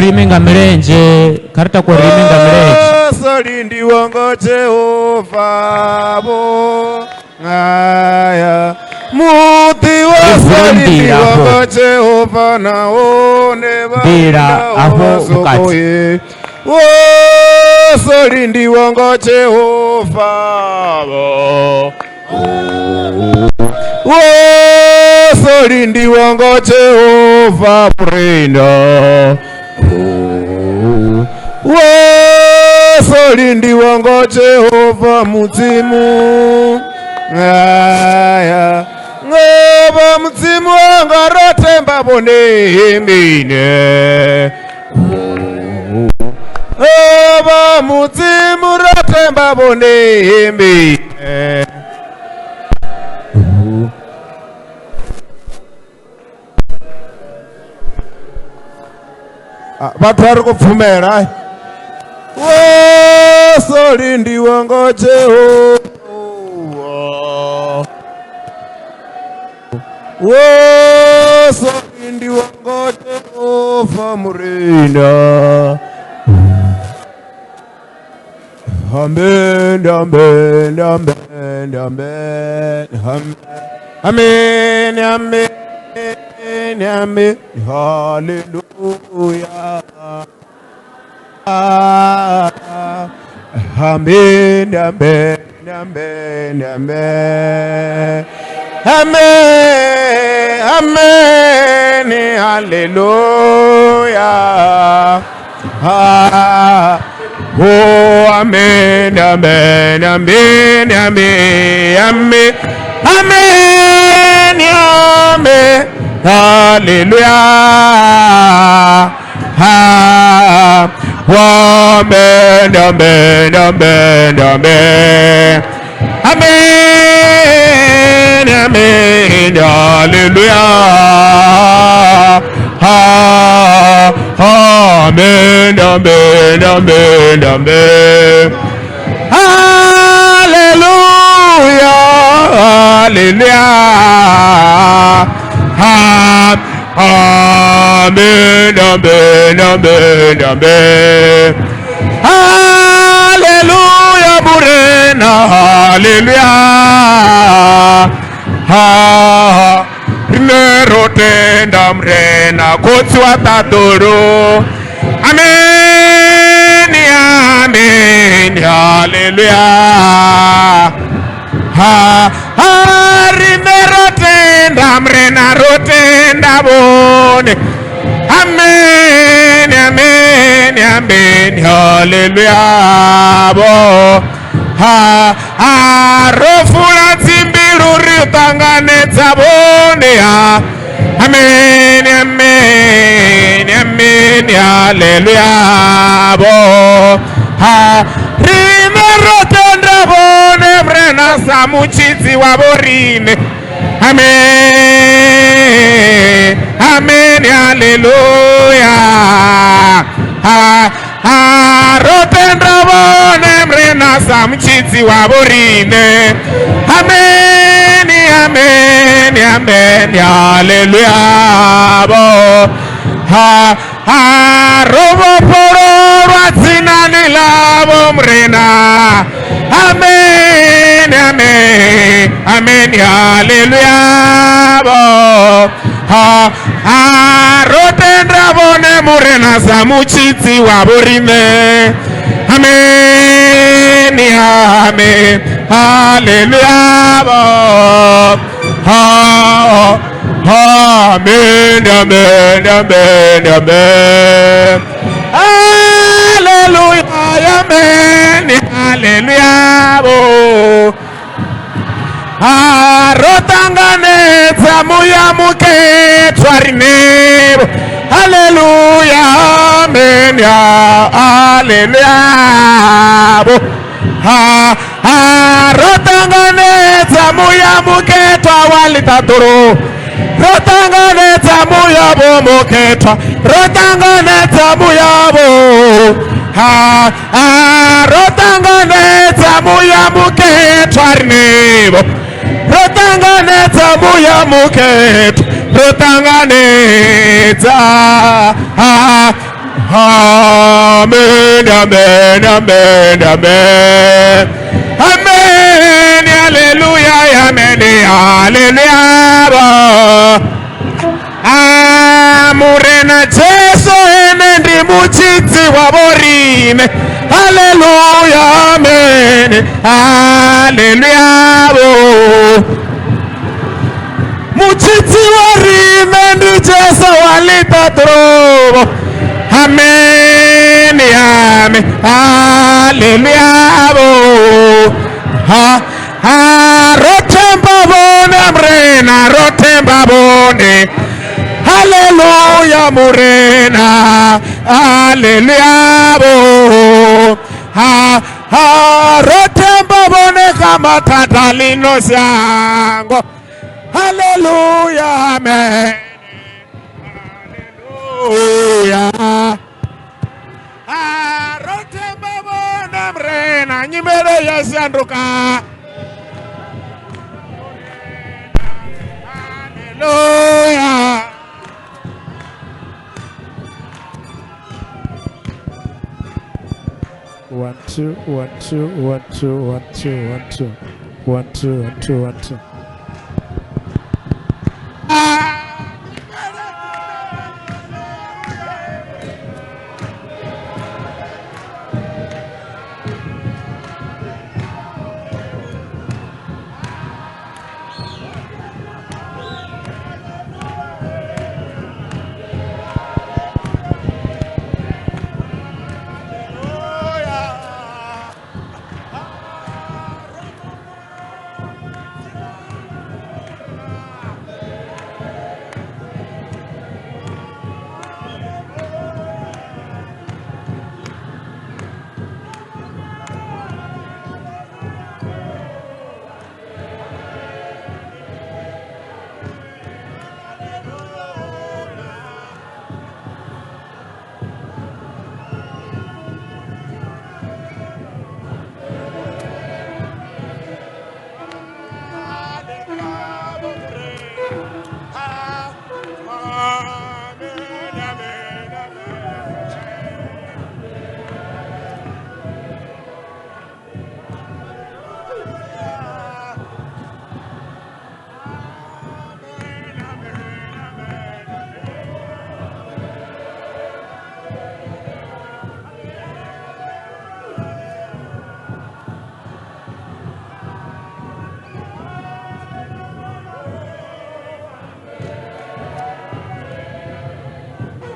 rime ngamirenje karta kwa rime ngamirenje solindi wongo Jehova bo ngaya muti wa solindi wongo Jehova naone bira aho mukati solindi wongo Jehova bo solindi wongo Jehova Rine solindi wongo Jehova muzimu ngaya ngoba muzimu wanga rotemba bone mine ngoba muzimu rotemba bone mine batwari kupfumela solindi wongo Jehova solindi wongo Jehova Murena amen amen amen amen amen amen amen hallelujah amen amen amen amen amen amen hallelujah oh amen amen amen amen amen amen amen hallelujah amen amen amen amen amen amen hallelujah amen amen amen amen hallelujah hallelujah amen amen amen amen hallelujah Murena hallelujah Rine tenda Murena Khotsi wa tadulu amen amen hallelujah Rine tenda Murena tenda bone amen amen amen hallelujah bo rofula tsimbilu riutanganetsa bone amen amen amen hallelujah bo Rine tenda bone Murena samuchitsi wa Rine amen amen hallelujah rotenda bone Murena samuchitsi wa Rine amen amen amen hallelujah bo robo poro rwatsinani lavo Murena amen amen amen hallelujah bo rotenda bone Murena samuchitsi wa Rine amen amen hallelujah bo amen amen amen amen hallelujah amen hallelujah bo rotanganetsa muyamuke twarine hallelujah amen hallelujah bo rotanganetsa muyamuke twawalitadulu rotanganetsa muyabo muketwa rotanganetsa muyabo rotanganetsa muyamuketwa rinebo rotanganetsa muyamuketwa rotanganetsa Amen, amen, amen, amen. Amen, hallelujah, amen, hallelujah. Murena Jesu enendi muchitsi waborine. Hallelujah, amen, hallelujah. Muchitsi warine ndi Jesu walitatro. Amen, amen, hallelujah. Rotemba bone Murena, rotemba bone. Hallelujah, Murena, hallelujah. Rotemba bone kama tatalino syango. Hallelujah, amen. Hallelujah. Rotemba bone Murena, nyimere yasanduka. Hallelujah. One, two, one, two, one, two, one, two, one, two, one, two, one, two, one, two.